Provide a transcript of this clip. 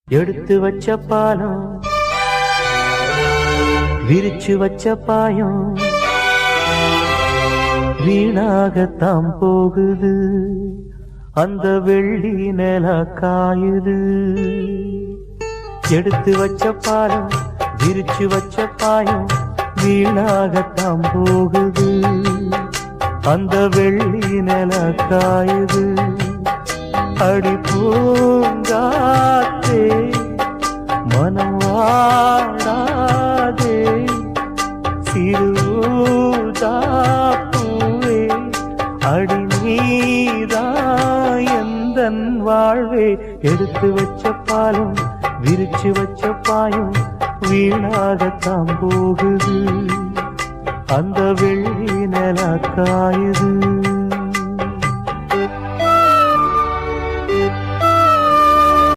எடுத்து வச்ச பாலம் விரிச்சு வச்ச பாயம் வீணாகத்தான் போகுது அந்த வெள்ளி நில காயுது. எடுத்து வச்ச பாலம் விரிச்சு வச்ச பாயம் வீணாகத்தான் போகுது அந்த வெள்ளி நில காயுது. அடி பூங்காத்தே மனம் வாடாதே சிறுதாப்பூவே அடி நீராயந்தன் வாழ்வே. எடுத்து வச்ச பாலம் விரிச்சு வச்ச பாயம் வீணாகத்தான் போகுது அந்த வெள்ளி நில காயுது.